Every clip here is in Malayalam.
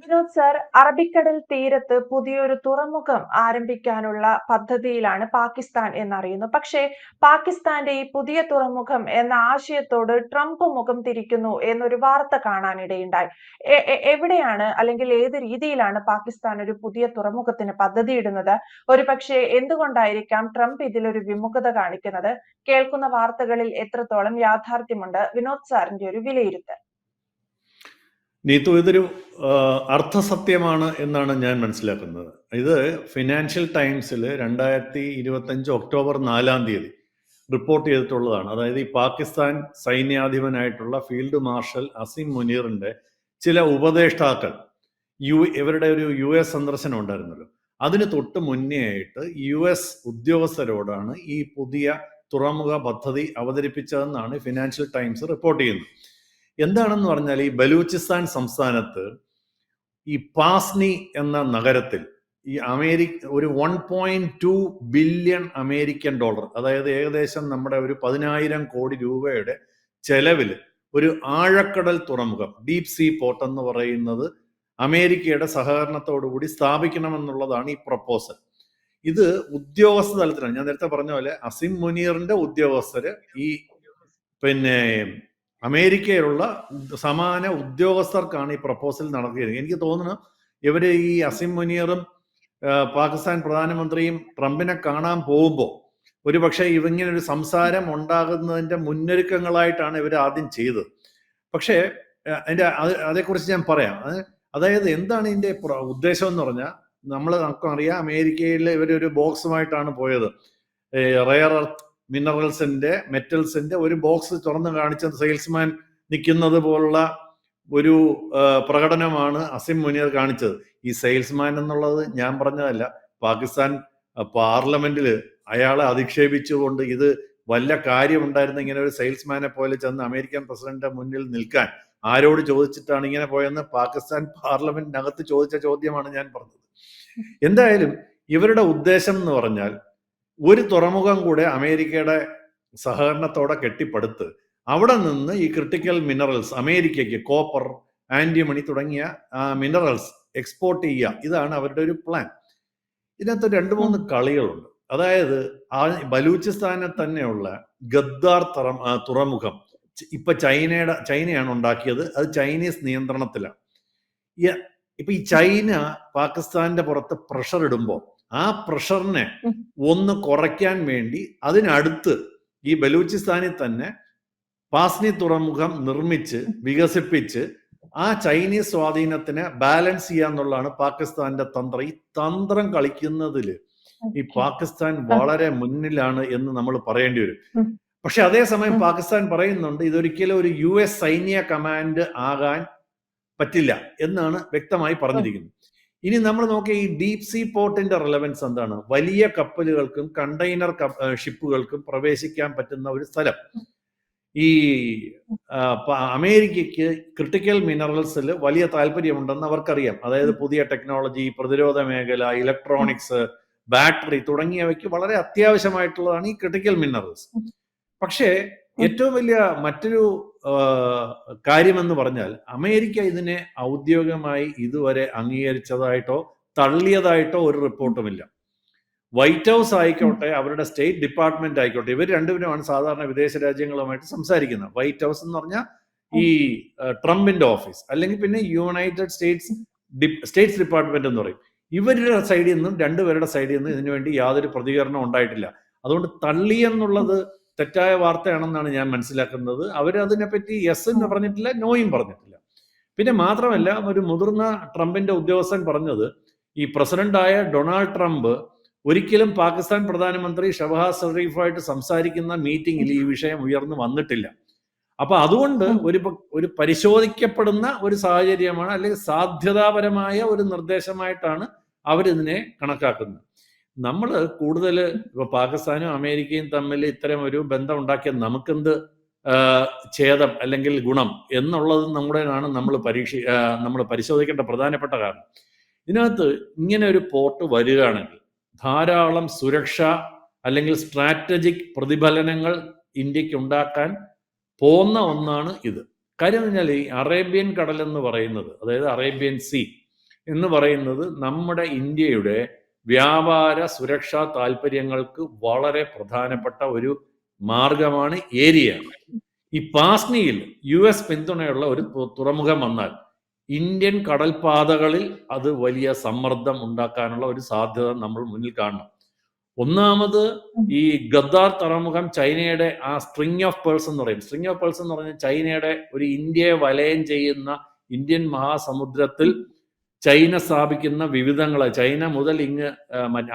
വിനോദ് സർ, അറബിക്കടൽ തീരത്ത് പുതിയൊരു തുറമുഖം ആരംഭിക്കാനുള്ള പദ്ധതിയിലാണ് പാകിസ്ഥാൻ എന്നറിയുന്നു. പക്ഷേ പാകിസ്ഥാന്റെ ഈ പുതിയ തുറമുഖം എന്ന ആശയത്തോട് ട്രംപ് മുഖം തിരിക്കുന്നു എന്നൊരു വാർത്ത കാണാനിടയുണ്ടായി. എവിടെയാണ് അല്ലെങ്കിൽ ഏത് രീതിയിലാണ് പാകിസ്ഥാൻ ഒരു പുതിയ തുറമുഖത്തിന് പദ്ധതിയിടുന്നത്? ഒരുപക്ഷെ എന്തുകൊണ്ടായിരിക്കാം ട്രംപ് ഇതിലൊരു വിമുഖത കാണിക്കുന്നത്? കേൾക്കുന്ന വാർത്തകളിൽ എത്രത്തോളം യാഥാർത്ഥ്യമുണ്ട്? വിനോദ് സാറിന്റെ ഒരു വിലയിരുത്തൽ. നീതു, ഇതൊരു അർത്ഥസത്യമാണ് എന്നാണ് ഞാൻ മനസ്സിലാക്കുന്നത്. ഇത് ഫിനാൻഷ്യൽ ടൈംസിൽ 2025 ഒക്ടോബർ 4 റിപ്പോർട്ട് ചെയ്തിട്ടുള്ളതാണ്. അതായത് ഈ പാകിസ്ഥാൻ സൈന്യാധിപനായിട്ടുള്ള ഫീൽഡ് മാർഷൽ അസിം മുനീറിന്റെ ചില ഉപദേഷ്ടാക്കൾ ഇവരുടെ ഒരു US സന്ദർശനം ഉണ്ടായിരുന്നല്ലോ. അതിന് തൊട്ട് മുന്നേ ആയിട്ട് US ഉദ്യോഗസ്ഥരോടാണ് ഈ പുതിയ തുറമുഖ പദ്ധതി അവതരിപ്പിച്ചതെന്നാണ് ഫിനാൻഷ്യൽ ടൈംസ് റിപ്പോർട്ട് ചെയ്യുന്നത്. എന്താണെന്ന് പറഞ്ഞാൽ ഈ ബലൂചിസ്ഥാൻ സംസ്ഥാനത്ത് ഈ പാസ്നി എന്ന നഗരത്തിൽ ഈ ഒരു 1.2 ബില്യൺ അമേരിക്കൻ ഡോളർ, അതായത് ഏകദേശം നമ്മുടെ ഒരു 10,000 കോടി രൂപയുടെ ചെലവിൽ ഒരു ആഴക്കടൽ തുറമുഖം, ഡീപ് സീ പോർട്ട് എന്ന് പറയുന്നത് അമേരിക്കയുടെ സഹകരണത്തോടുകൂടി സ്ഥാപിക്കണമെന്നുള്ളതാണ് ഈ പ്രപ്പോസൽ. ഇത് ഉദ്യോഗസ്ഥ തലത്തിലാണ്. ഞാൻ നേരത്തെ പറഞ്ഞ പോലെ അസിം മുനീറിന്റെ ഉദ്യോഗസ്ഥര് ഈ അമേരിക്കയിലുള്ള സമാന ഉദ്യോഗസ്ഥർക്കാണ് ഈ പ്രപ്പോസൽ നടത്തിയത്. എനിക്ക് തോന്നുന്നു ഇവര് ഈ അസിം മുനീറും പാകിസ്ഥാൻ പ്രധാനമന്ത്രിയും ട്രംപിനെ കാണാൻ പോകുമ്പോൾ ഒരുപക്ഷെ ഇവങ്ങനെ ഒരു സംസാരം ഉണ്ടാകുന്നതിന്റെ മുന്നൊരുക്കങ്ങളായിട്ടാണ് ഇവർ ആദ്യം ചെയ്തത്. പക്ഷേ അതേക്കുറിച്ച് ഞാൻ പറയാം. അതായത് എന്താണ് ഇതിന്റെ ഉദ്ദേശം എന്ന് പറഞ്ഞാൽ, നമുക്കും അറിയാം, അമേരിക്കയിൽ ഇവരൊരു ബോക്സുമായിട്ടാണ് പോയത്. റെയർ എർത്ത് മിനറൽസിന്റെ, മെറ്റൽസിന്റെ ഒരു ബോക്സ് തുറന്നു കാണിച്ച സെയിൽസ്മാൻ നിൽക്കുന്നത് പോലുള്ള ഒരു പ്രകടനമാണ് അസിം മുനീർ കാണിച്ചത്. ഈ സെയിൽസ്മാൻ എന്നുള്ളത് ഞാൻ പറഞ്ഞതല്ല, പാകിസ്ഥാൻ പാർലമെന്റിൽ അയാളെ അധിക്ഷേപിച്ചുകൊണ്ട് ഇത് വല്ല കാര്യം ഉണ്ടായിരുന്ന ഇങ്ങനെ ഒരു സെയിൽസ്മാനെ പോലെ ചെന്ന് അമേരിക്കൻ പ്രസിഡന്റിന്റെ മുന്നിൽ നിൽക്കാൻ ആരോട് ചോദിച്ചിട്ടാണ് ഇങ്ങനെ പോയെന്ന് പാകിസ്ഥാൻ പാർലമെന്റിനകത്ത് ചോദിച്ച ചോദ്യമാണ് ഞാൻ പറഞ്ഞത്. എന്തായാലും ഇവരുടെ ഉദ്ദേശം എന്ന് പറഞ്ഞാൽ ഒരു തുറമുഖം കൂടെ അമേരിക്കയുടെ സഹകരണത്തോടെ കെട്ടിപ്പടുത്ത് അവിടെ നിന്ന് ഈ ക്രിട്ടിക്കൽ മിനറൽസ് അമേരിക്കയ്ക്ക് കോപ്പർ, ആന്റിമണി തുടങ്ങിയ മിനറൽസ് എക്സ്പോർട്ട് ചെയ്യുക. ഇതാണ് അവരുടെ ഒരു പ്ലാൻ. ഇതിനകത്ത് 2-3 കളികളുണ്ട്. അതായത് ബലൂചിസ്ഥാനിൽ തന്നെയുള്ള ഗദ്ദാർ തുറമുഖം ഇപ്പൊ ചൈനയാണ് ഉണ്ടാക്കിയത്. അത് ചൈനീസ് നിയന്ത്രണത്തിലാണ്. ഇപ്പൊ ഈ ചൈന പാകിസ്ഥാന്റെ പുറത്ത് പ്രഷർ ഇടുമ്പോൾ ആ പ്രഷറിനെ ഒന്ന് കുറയ്ക്കാൻ വേണ്ടി അതിനടുത്ത് ഈ ബലൂചിസ്ഥാനിൽ തന്നെ പാസ്നി തുറമുഖം നിർമ്മിച്ച് വികസിപ്പിച്ച് ആ ചൈനീസ് സ്വാധീനത്തിനെ ബാലൻസ് ചെയ്യാന്നുള്ളതാണ് പാകിസ്ഥാന്റെ തന്ത്രം. ഈ തന്ത്രം കളിക്കുന്നതിൽ ഈ പാകിസ്ഥാൻ വളരെ മുന്നിലാണ് എന്ന് നമ്മൾ പറയേണ്ടി വരും. പക്ഷെ അതേസമയം പാകിസ്ഥാൻ പറയുന്നുണ്ട് ഇതൊരിക്കലും ഒരു US സൈന്യ കമാൻഡ് ആകാൻ പറ്റില്ല എന്നാണ് വ്യക്തമായി പറഞ്ഞിരിക്കുന്നത്. ഇനി നമ്മൾ നോക്കിയ ഈ ഡീപ് സീ പോർട്ടിന്റെ റെലവൻസ് എന്താണ്? വലിയ കപ്പലുകൾക്കും കണ്ടെയ്നർ ഷിപ്പുകൾക്കും പ്രവേശിക്കാൻ പറ്റുന്ന ഒരു സ്ഥലം. ഈ അമേരിക്കയ്ക്ക് ക്രിട്ടിക്കൽ മിനറൽസിൽ വലിയ താല്പര്യമുണ്ടെന്ന് അവർക്കറിയാം. അതായത് പുതിയ ടെക്നോളജി, പ്രതിരോധ മേഖല, ഇലക്ട്രോണിക്സ്, ബാറ്ററി തുടങ്ങിയവയ്ക്ക് വളരെ അത്യാവശ്യമായിട്ടുള്ളതാണ് ഈ ക്രിട്ടിക്കൽ മിനറൽസ്. പക്ഷേ ഏറ്റവും വലിയ മറ്റൊരു കാര്യമെന്ന് പറഞ്ഞാൽ അമേരിക്ക ഇതിനെ ഔദ്യോഗികമായി ഇതുവരെ അംഗീകരിച്ചതായിട്ടോ തള്ളിയതായിട്ടോ ഒരു റിപ്പോർട്ടുമില്ല. വൈറ്റ് ഹൗസ് ആയിക്കോട്ടെ, അവരുടെ സ്റ്റേറ്റ് ഡിപ്പാർട്ട്മെന്റ് ആയിക്കോട്ടെ, ഇവർ രണ്ടുപേരുമാണ് സാധാരണ വിദേശ രാജ്യങ്ങളുമായിട്ട് സംസാരിക്കുന്നത്. വൈറ്റ് ഹൗസ് എന്ന് പറഞ്ഞാൽ ഈ ട്രംപിന്റെ ഓഫീസ്, അല്ലെങ്കിൽ പിന്നെ യുണൈറ്റഡ് സ്റ്റേറ്റ്സ് ഡിപ്പാർട്ട്മെന്റ് എന്ന് പറയും. ഇവരുടെ സൈഡിൽ നിന്നും രണ്ടുപേരുടെ സൈഡിൽ നിന്നും ഇതിനുവേണ്ടി യാതൊരു പ്രതികരണം ഉണ്ടായിട്ടില്ല. അതുകൊണ്ട് തള്ളിയെന്നുള്ളത് തെറ്റായ വാർത്തയാണെന്നാണ് ഞാൻ മനസ്സിലാക്കുന്നത്. അവരതിനെപ്പറ്റി യെസ് എന്ന് പറഞ്ഞിട്ടില്ല, നോയും പറഞ്ഞിട്ടില്ല. പിന്നെ മാത്രമല്ല, ഒരു മുതിർന്ന ട്രംപിന്റെ ഉദ്യോഗസ്ഥൻ പറഞ്ഞത് ഈ പ്രസിഡന്റായ ഡൊണാൾഡ് ട്രംപ് ഒരിക്കലും പാകിസ്ഥാൻ പ്രധാനമന്ത്രി ഷഹബാസ് ഷെരീഫുമായിട്ട് സംസാരിക്കുന്ന മീറ്റിംഗിൽ ഈ വിഷയം ഉയർന്നു വന്നിട്ടില്ല. അപ്പൊ അതുകൊണ്ട് ഒരു പരിശോധിക്കപ്പെടുന്ന ഒരു സാഹചര്യമാണ്, അല്ലെങ്കിൽ സാധ്യതാപരമായ ഒരു നിർദ്ദേശമായിട്ടാണ് അവരിതിനെ കണക്കാക്കുന്നത്. നമ്മൾ കൂടുതൽ ഇപ്പൊ പാകിസ്ഥാനും അമേരിക്കയും തമ്മിൽ ഇത്തരം ഒരു ബന്ധം ഉണ്ടാക്കിയ നമുക്കെന്ത് ഛേദം അല്ലെങ്കിൽ ഗുണം എന്നുള്ളത് നമ്മുടെയാണ് നമ്മൾ പരിശോധിക്കേണ്ട പ്രധാനപ്പെട്ട കാരണം. ഇതിനകത്ത് ഇങ്ങനെ ഒരു പോർട്ട് വരികയാണെങ്കിൽ ധാരാളം സുരക്ഷ അല്ലെങ്കിൽ സ്ട്രാറ്റജിക് പ്രതിഫലനങ്ങൾ ഇന്ത്യക്ക് ഉണ്ടാക്കാൻ പോകുന്ന ഒന്നാണ് ഇത്. കാര്യം എന്ന് പറഞ്ഞാൽ ഈ അറേബ്യൻ കടൽ എന്ന് പറയുന്നത്, അതായത് അറേബ്യൻ സീ, എന്ന് പറയുന്നത് നമ്മുടെ ഇന്ത്യയുടെ വ്യാപാര സുരക്ഷാ താല്പര്യങ്ങൾക്ക് വളരെ പ്രധാനപ്പെട്ട ഒരു മാർഗമാണ്, ഏരിയയാണ്. ഈ പാസ്നിയിൽ US പിന്തുണയുള്ള ഒരു തുറമുഖം വന്നാൽ ഇന്ത്യൻ കടൽപാതകളിൽ അത് വലിയ സമ്മർദ്ദം ഉണ്ടാക്കാനുള്ള ഒരു സാധ്യത നമ്മൾ മുന്നിൽ കാണണം. ഒന്നാമത് ഈ ഗദ്ദാർ തുറമുഖം ചൈനയുടെ ആ സ്ട്രിങ് ഓഫ് പേൾസ് എന്ന് പറയും. സ്ട്രിങ് ഓഫ് പേൾസ് എന്ന് പറഞ്ഞാൽ ചൈനയുടെ ഒരു ഇന്ത്യയെ വലയം ചെയ്യുന്ന ഇന്ത്യൻ മഹാസമുദ്രത്തിൽ ചൈന സ്ഥാപിക്കുന്ന വിവിധങ്ങളെ, ചൈന മുതൽ ഇങ്ങ്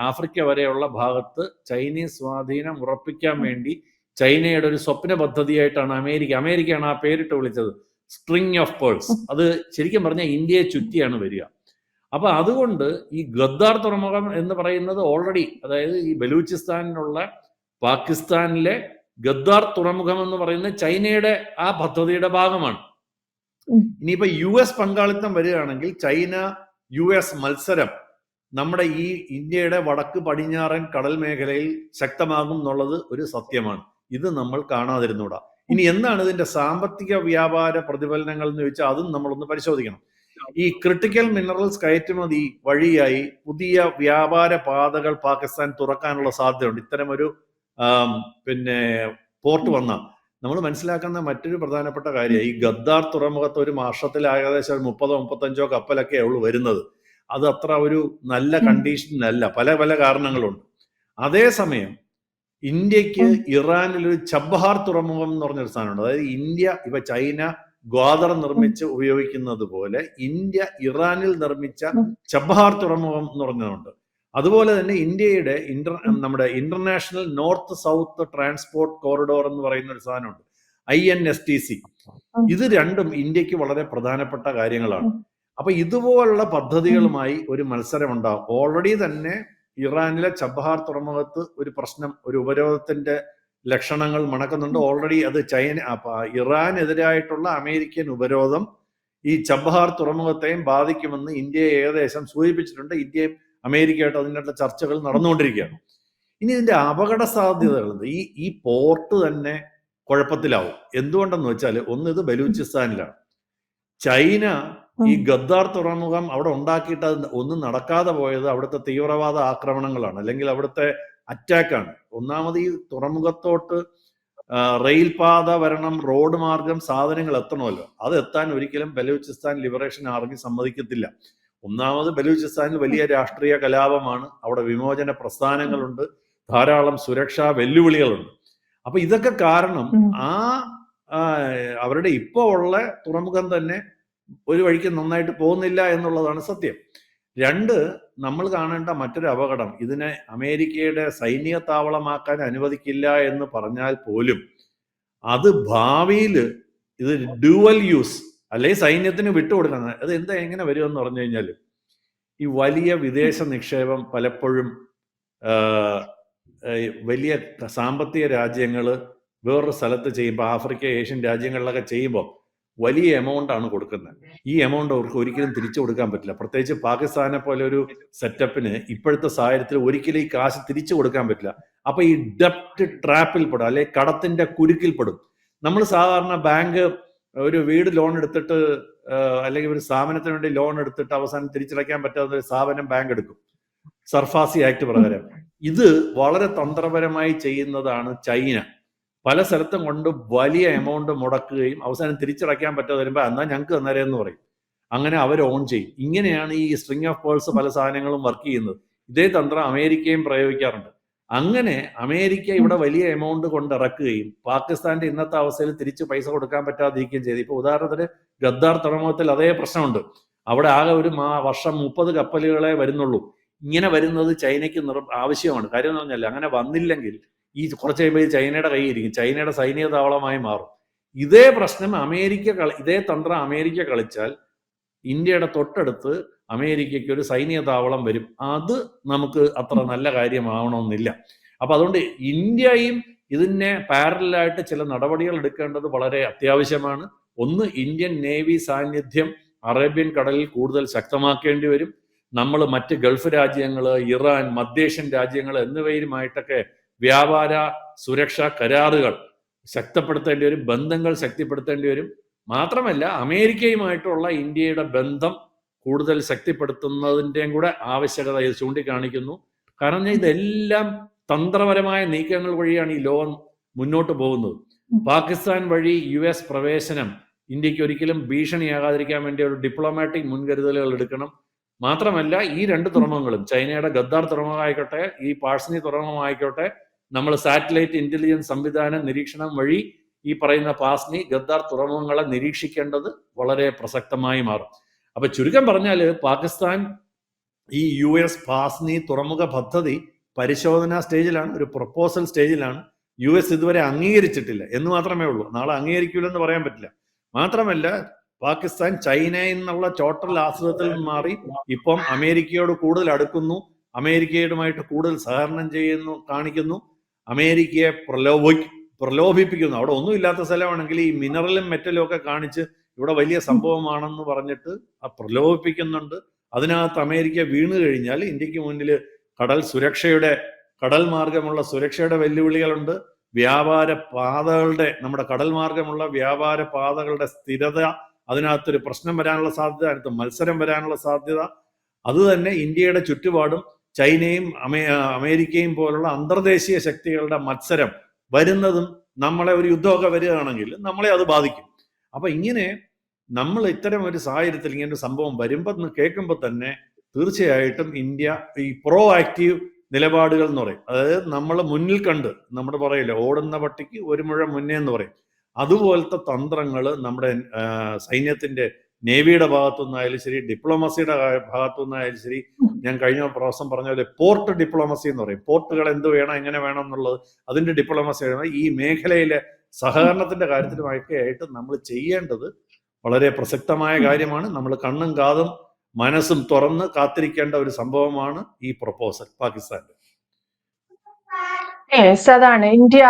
ആഫ്രിക്ക വരെയുള്ള ഭാഗത്ത് ചൈനീസ് സ്വാധീനം ഉറപ്പിക്കാൻ വേണ്ടി ചൈനയുടെ ഒരു സ്വപ്ന പദ്ധതിയായിട്ടാണ് അമേരിക്കയാണ് ആ പേരിട്ട് വിളിച്ചത്, സ്ട്രിങ് ഓഫ് പേൾസ്. അത് ശരിക്കും പറഞ്ഞാൽ ഇന്ത്യയെ ചുറ്റിയാണ് വരിക. അപ്പൊ അതുകൊണ്ട് ഈ ഗദ്ദാർ തുറമുഖം എന്ന് പറയുന്നത് ഓൾറെഡി, അതായത് ഈ ബലൂചിസ്ഥാനിലുള്ള പാകിസ്ഥാനിലെ ഗദ്ദാർ തുറമുഖം എന്ന് പറയുന്നത് ചൈനയുടെ ആ പദ്ധതിയുടെ ഭാഗമാണ്. ഇനിയിപ്പോ US പങ്കാളിത്തം വരികയാണെങ്കിൽ ചൈന US മത്സരം നമ്മുടെ ഈ ഇന്ത്യയുടെ വടക്ക് പടിഞ്ഞാറൻ കടൽ മേഖലയിൽ ശക്തമാകും എന്നുള്ളത് ഒരു സത്യമാണ്. ഇത് നമ്മൾ കാണാതിരുന്നൂടാ. ഇനി എന്താണ് ഇതിന്റെ സാമ്പത്തിക വ്യാപാര പ്രതിഫലനങ്ങൾ എന്ന് ചോദിച്ചാൽ അതും നമ്മളൊന്ന് പരിശോധിക്കണം. ഈ ക്രിട്ടിക്കൽ മിനറൽസ് കയറ്റുമതി വഴിയായി പുതിയ വ്യാപാര പാതകൾ പാകിസ്ഥാൻ തുറക്കാനുള്ള സാധ്യതയുണ്ട്. ഇത്തരമൊരു പോർട്ട് വന്ന നമ്മൾ മനസ്സിലാക്കുന്ന മറ്റൊരു പ്രധാനപ്പെട്ട കാര്യം, ഈ ഗദ്ദാർ തുറമുഖത്ത് ഒരു വർഷത്തിൽ ഏകദേശം 30-35 കപ്പലൊക്കെ ഉള്ളൂ വരുന്നത്. അത് അത്ര ഒരു നല്ല കണ്ടീഷനിലല്ല, പല പല കാരണങ്ങളുണ്ട്. അതേസമയം ഇന്ത്യക്ക് ഇറാനിൽ ഒരു ചബഹാർ തുറമുഖം എന്ന് പറഞ്ഞൊരു സാധനമുണ്ട്. അതായത് ഇന്ത്യ ഇപ്പൊ ചൈന ഗ്വാദർ നിർമ്മിച്ച് ഉപയോഗിക്കുന്നത് പോലെ ഇന്ത്യ ഇറാനിൽ നിർമ്മിച്ച ചബഹാർ തുറമുഖം എന്ന് പറഞ്ഞതുണ്ട്. അതുപോലെ തന്നെ ഇന്ത്യയുടെ നമ്മുടെ international north south transport corridor എന്ന് പറയുന്ന ഒരു സാധനമുണ്ട്, INSTC. ഇത് രണ്ടും ഇന്ത്യക്ക് വളരെ പ്രധാനപ്പെട്ട കാര്യങ്ങളാണ്. അപ്പൊ ഇതുപോലുള്ള പദ്ധതികളുമായി ഒരു മത്സരം ഉണ്ടാവും. ഓൾറെഡി തന്നെ ഇറാനിലെ ചബഹാർ തുറമുഖത്ത് ഒരു പ്രശ്നം, ഒരു ഉപരോധത്തിന്റെ ലക്ഷണങ്ങൾ മണക്കുന്നുണ്ട്. ഓൾറെഡി അത് ഇറാനെതിരായിട്ടുള്ള അമേരിക്കൻ ഉപരോധം ഈ ചബഹാർ തുറമുഖത്തെയും ബാധിക്കുമെന്ന് ഇന്ത്യയെ ഏകദേശം സൂചിപ്പിച്ചിട്ടുണ്ട്. ഇന്ത്യയും അമേരിക്കയായിട്ട് അതിനുള്ള ചർച്ചകൾ നടന്നുകൊണ്ടിരിക്കുകയാണ്. ഇനി ഇതിന്റെ അപകട സാധ്യതകളുണ്ട്. ഈ പോർട്ട് തന്നെ കുഴപ്പത്തിലാവും. എന്തുകൊണ്ടെന്ന് വെച്ചാൽ, ഒന്ന്, ഇത് ബലൂചിസ്ഥാനിലാണ്. ചൈന ഈ ഗദ്ദാർ തുറമുഖം അവിടെ ഉണ്ടാക്കിയിട്ട് അത് ഒന്നും നടക്കാതെ പോയത് അവിടുത്തെ തീവ്രവാദ ആക്രമണങ്ങളാണ്, അല്ലെങ്കിൽ അവിടുത്തെ അറ്റാക്കാണ്. ഒന്നാമത് ഈ തുറമുഖത്തോട്ട് റെയിൽ പാത വരണം, റോഡ് മാർഗം സാധനങ്ങൾ എത്തണമല്ലോ. അത് എത്താൻ ഒരിക്കലും ബലൂചിസ്ഥാൻ ലിബറേഷൻ ആർമി സമ്മതിക്കത്തില്ല. ഒന്നാമത് ബലൂചിസ്ഥാനിൽ വലിയ രാഷ്ട്രീയ കലാപമാണ്, അവിടെ വിമോചന പ്രസ്ഥാനങ്ങളുണ്ട്, ധാരാളം സുരക്ഷാ വെല്ലുവിളികളുണ്ട്. അപ്പൊ ഇതൊക്കെ കാരണം അവരുടെ ഇപ്പോ ഉള്ള തുറമുഖം തന്നെ ഒരു വഴിക്ക് നന്നായിട്ട് പോകുന്നില്ല എന്നുള്ളതാണ് സത്യം. രണ്ട്, നമ്മൾ കാണേണ്ട മറ്റൊരു അപകടം, ഇതിനെ അമേരിക്കയുടെ സൈനിക താവളമാക്കാൻ അനുവദിക്കില്ല എന്ന് പറഞ്ഞാൽ പോലും അത് ഭാവിയിൽ ഇത് ഡ്യുവൽ യൂസ്, അല്ലെങ്കിൽ സൈന്യത്തിന് വിട്ടുകൊടുക്കുന്നത്, അത് എങ്ങനെ വരുമെന്ന് പറഞ്ഞു കഴിഞ്ഞാൽ, ഈ വലിയ വിദേശ നിക്ഷേപം പലപ്പോഴും വലിയ സാമ്പത്തിക രാജ്യങ്ങൾ വേറൊരു സ്ഥലത്ത് ചെയ്യുമ്പോൾ, ആഫ്രിക്ക, ഏഷ്യൻ രാജ്യങ്ങളിലൊക്കെ ചെയ്യുമ്പോൾ വലിയ എമൗണ്ട് ആണ് കൊടുക്കുന്നത്. ഈ എമൗണ്ട് അവർക്ക് ഒരിക്കലും തിരിച്ചു കൊടുക്കാൻ പറ്റില്ല. പ്രത്യേകിച്ച് പാകിസ്ഥാനെ പോലെ ഒരു സെറ്റപ്പിന് ഇപ്പോഴത്തെ സാഹചര്യത്തിൽ ഒരിക്കലും ഈ കാശ് തിരിച്ചു കൊടുക്കാൻ പറ്റില്ല. അപ്പൊ ഈ ഡെപ്റ്റ് ട്രാപ്പിൽ പെടും, അല്ലെങ്കിൽ കടത്തിന്റെ കുരുക്കിൽ പെടും. നമ്മൾ സാധാരണ ബാങ്ക് ഒരു വീട് ലോൺ എടുത്തിട്ട്, അല്ലെങ്കിൽ ഒരു സ്ഥാപനത്തിന് വേണ്ടി ലോൺ എടുത്തിട്ട് അവസാനം തിരിച്ചടയ്ക്കാൻ പറ്റാത്ത ഒരു സ്ഥാപനം ബാങ്ക് എടുക്കും, സർഫാസി ആക്ട് പ്രകാരം. ഇത് വളരെ തന്ത്രപരമായി ചെയ്യുന്നതാണ് ചൈന. പല സ്ഥലത്തും കൊണ്ട് വലിയ എമൗണ്ട് മുടക്കുകയും അവസാനം തിരിച്ചടയ്ക്കാൻ പറ്റാതെ വരുമ്പോൾ എന്നാൽ ഞങ്ങൾക്ക് തന്നേരെ എന്ന് പറയും. അങ്ങനെ അവർ ഓൺ ചെയ്യും. ഇങ്ങനെയാണ് ഈ സ്ട്രിങ് ഓഫ് പേൾസ് പല സാധനങ്ങളും വർക്ക് ചെയ്യുന്നത്. ഇതേ തന്ത്രം അമേരിക്കയും പ്രയോഗിക്കാറുണ്ട്. അങ്ങനെ അമേരിക്ക ഇവിടെ വലിയ എമൗണ്ട് കൊണ്ടിറക്കുകയും പാകിസ്ഥാന്റെ ഇന്നത്തെ അവസ്ഥയിൽ തിരിച്ച് പൈസ കൊടുക്കാൻ പറ്റാതിരിക്കുകയും ചെയ്തു. ഇപ്പൊ ഉദാഹരണത്തിന് ഗദ്ദാർ തുറമുഖത്തിൽ അതേ പ്രശ്നമുണ്ട്. അവിടെ ആകെ ഒരു വർഷം 30 കപ്പലുകളെ വരുന്നുള്ളൂ. ഇങ്ങനെ വരുന്നത് ചൈനയ്ക്ക് ആവശ്യമാണ്. കാര്യം എന്ന് പറഞ്ഞാൽ, അങ്ങനെ വന്നില്ലെങ്കിൽ ഈ കുറച്ച് കഴിയുമ്പോൾ ചൈനയുടെ കൈയിരിക്കും, ചൈനയുടെ സൈനിക താവളമായി മാറും. ഇതേ പ്രശ്നം ഇതേ തന്ത്രം അമേരിക്ക കളിച്ചാൽ ഇന്ത്യയുടെ തൊട്ടടുത്ത് അമേരിക്കയ്ക്ക് ഒരു സൈനിക താവളം വരും. അത് നമുക്ക് അത്ര നല്ല കാര്യമാവണമെന്നില്ല. അപ്പൊ അതുകൊണ്ട് ഇന്ത്യയും ഇതിനെ പാരലായിട്ട് ചില നടപടികൾ എടുക്കേണ്ടത് വളരെ അത്യാവശ്യമാണ്. ഒന്ന്, ഇന്ത്യൻ നേവി സാന്നിധ്യം അറേബ്യൻ കടലിൽ കൂടുതൽ ശക്തമാക്കേണ്ടി വരും. നമ്മൾ മറ്റ് ഗൾഫ് രാജ്യങ്ങൾ, ഇറാൻ, മധ്യേഷ്യൻ രാജ്യങ്ങൾ എന്നിവയുമായിട്ടൊക്കെ വ്യാപാര സുരക്ഷാ കരാറുകൾ ശക്തിപ്പെടുത്തേണ്ടി വരും, ബന്ധങ്ങൾ ശക്തിപ്പെടുത്തേണ്ടി വരും. മാത്രമല്ല, അമേരിക്കയുമായിട്ടുള്ള ഇന്ത്യയുടെ ബന്ധം കൂടുതൽ ശക്തിപ്പെടുത്തുന്നതിൻ്റെയും കൂടെ ആവശ്യകത ഇത് ചൂണ്ടിക്കാണിക്കുന്നു. കാരണം ഇതെല്ലാം തന്ത്രപരമായ നീക്കങ്ങൾ വഴിയാണ് ഈ ലോകം മുന്നോട്ട് പോകുന്നത്. പാകിസ്ഥാൻ വഴി US പ്രവേശനം ഇന്ത്യക്ക് ഒരിക്കലും ഭീഷണിയാകാതിരിക്കാൻ വേണ്ടി ഒരു ഡിപ്ലോമാറ്റിക് മുൻകരുതലുകൾ എടുക്കണം. മാത്രമല്ല ഈ രണ്ട് തുറമുഖങ്ങളും, ചൈനയുടെ ഗദ്ദാർ തുറമുഖമായിക്കോട്ടെ, ഈ പാഴ്സനി തുറമുഖമായിക്കോട്ടെ, നമ്മൾ സാറ്റലൈറ്റ് ഇന്റലിജൻസ് സംവിധാന നിരീക്ഷണം വഴി ഈ പറയുന്ന പാസ്നി, ഗദ്ദാർ തുറമുഖങ്ങളെ നിരീക്ഷിക്കേണ്ടത് വളരെ പ്രസക്തമായി മാറും. അപ്പൊ ചുരുക്കം പറഞ്ഞാൽ പാകിസ്ഥാൻ ഈ US പാസ്നി തുറമുഖ പദ്ധതി പരിശോധനാ സ്റ്റേജിലാണ്, ഒരു പ്രൊപ്പോസൽ സ്റ്റേജിലാണ്. US ഇതുവരെ അംഗീകരിച്ചിട്ടില്ല എന്ന് മാത്രമേ ഉള്ളൂ. നാളെ അംഗീകരിക്കില്ലെന്ന് പറയാൻ പറ്റില്ല. മാത്രമല്ല പാകിസ്ഥാൻ ചൈനയിൽ നിന്നുള്ള ടോട്ടൽ ആശ്രിതത്തിൽ നിന്ന് മാറി ഇപ്പം അമേരിക്കയോട് കൂടുതൽ അടുക്കുന്നു, അമേരിക്കയുമായിട്ട് കൂടുതൽ സഹകരണം കാണിക്കുന്നു, അമേരിക്കയെ പ്രലോഭിപ്പിക്കുന്നു. അവിടെ ഒന്നുമില്ലാത്ത സ്ഥലമാണെങ്കിൽ ഈ മിനറലും മെറ്റലും ഒക്കെ കാണിച്ച് ഇവിടെ വലിയ സംഭവമാണെന്ന് പറഞ്ഞിട്ട് പ്രലോഭിപ്പിക്കുന്നുണ്ട്. അതിനകത്ത് അമേരിക്ക വീണു കഴിഞ്ഞാൽ ഇന്ത്യക്ക് മുന്നിൽ കടൽ മാർഗമുള്ള സുരക്ഷയുടെ വെല്ലുവിളികളുണ്ട്. നമ്മുടെ കടൽ മാർഗമുള്ള വ്യാപാര പാതകളുടെ സ്ഥിരത, അതിനകത്തൊരു പ്രശ്നം വരാനുള്ള സാധ്യത, അതിനകത്ത് മത്സരം വരാനുള്ള സാധ്യത. അതുതന്നെ ഇന്ത്യയുടെ ചുറ്റുപാടും ചൈനയും അമേരിക്കയും പോലുള്ള അന്തർദേശീയ ശക്തികളുടെ മത്സരം വരുന്നതും നമ്മളെ ഒരു യുദ്ധമൊക്കെ വരികയാണെങ്കിൽ നമ്മളെ അത് ബാധിക്കും. അപ്പൊ ഇങ്ങനെ നമ്മൾ ഇത്തരം ഒരു സാഹചര്യത്തിൽ ഇങ്ങനെ ഒരു സംഭവം വരുമ്പോൾ കേൾക്കുമ്പോൾ തന്നെ തീർച്ചയായിട്ടും ഇന്ത്യ ഈ പ്രോ ആക്റ്റീവ് നിലപാടുകൾ എന്ന് പറയും, അതായത് നമ്മൾ മുന്നിൽ കണ്ട്, നമ്മുടെ പറയില്ല ഓടുന്ന പട്ടിക്ക് ഒരു മുഴ മുന്നേ എന്ന് പറയും, അതുപോലത്തെ തന്ത്രങ്ങൾ നമ്മുടെ സൈന്യത്തിന്റെ നേവിയുടെ ഭാഗത്തുനിന്നായാലും ശരി, ഡിപ്ലോമസിയുടെ ഭാഗത്തുനിന്നായാലും ശരി, ഞാൻ കഴിഞ്ഞ പ്രാവശ്യം പറഞ്ഞ പോലെ പോർട്ട് ഡിപ്ലോമസി എന്ന് പറയും, പോർട്ടുകൾ എന്ത് വേണം, എങ്ങനെ വേണം എന്നുള്ളത് അതിന്റെ ഡിപ്ലോമസി. ഈ മേഖലയിലെ സഹകരണത്തിന്റെ കാര്യത്തിലുമൊക്കെ ആയിട്ട് നമ്മൾ ചെയ്യേണ്ടത് വളരെ പ്രസക്തമായ കാര്യമാണ്. നമ്മൾ കണ്ണും കാതും മനസ്സും തുറന്ന് കാത്തിരിക്കേണ്ട ഒരു സംഭവമാണ് ഈ പ്രൊപ്പോസൽ പാകിസ്ഥാന്റെ. അതാണ് ഇന്ത്യ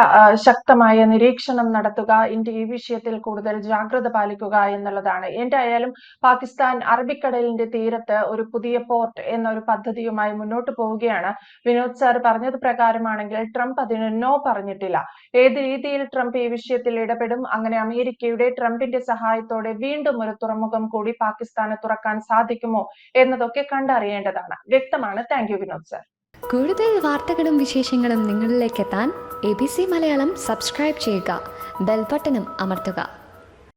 ശക്തമായ നിരീക്ഷണം നടത്തുക, ഇന്ത്യ ഈ വിഷയത്തിൽ കൂടുതൽ ജാഗ്രത പാലിക്കുക എന്നുള്ളതാണ്. എന്തായാലും പാകിസ്ഥാൻ അറബിക്കടലിന്റെ തീരത്ത് ഒരു പുതിയ പോർട്ട് എന്നൊരു പദ്ധതിയുമായി മുന്നോട്ട് പോവുകയാണ്. വിനോദ് സാർ പറഞ്ഞത് പ്രകാരമാണെങ്കിൽ ട്രംപ് അതിന് നോ പറഞ്ഞിട്ടില്ല. ഏത് രീതിയിൽ ട്രംപ് ഈ വിഷയത്തിൽ ഇടപെടും, അങ്ങനെ അമേരിക്കയുടെ ട്രംപിന്റെ സഹായത്തോടെ വീണ്ടും ഒരു തുറമുഖം കൂടി പാകിസ്ഥാന് തുറക്കാൻ സാധിക്കുമോ എന്നതൊക്കെ കണ്ടറിയേണ്ടതാണ്. വ്യക്തമാണ്. Thank you Vinod sir. കൂടുതൽ വാർത്തകളും വിശേഷങ്ങളും നിങ്ങളിലേക്ക് എത്താൻ ABC മലയാളം സബ്സ്ക്രൈബ് ചെയ്യുക, ബെൽ ബട്ടണും അമർത്തുക.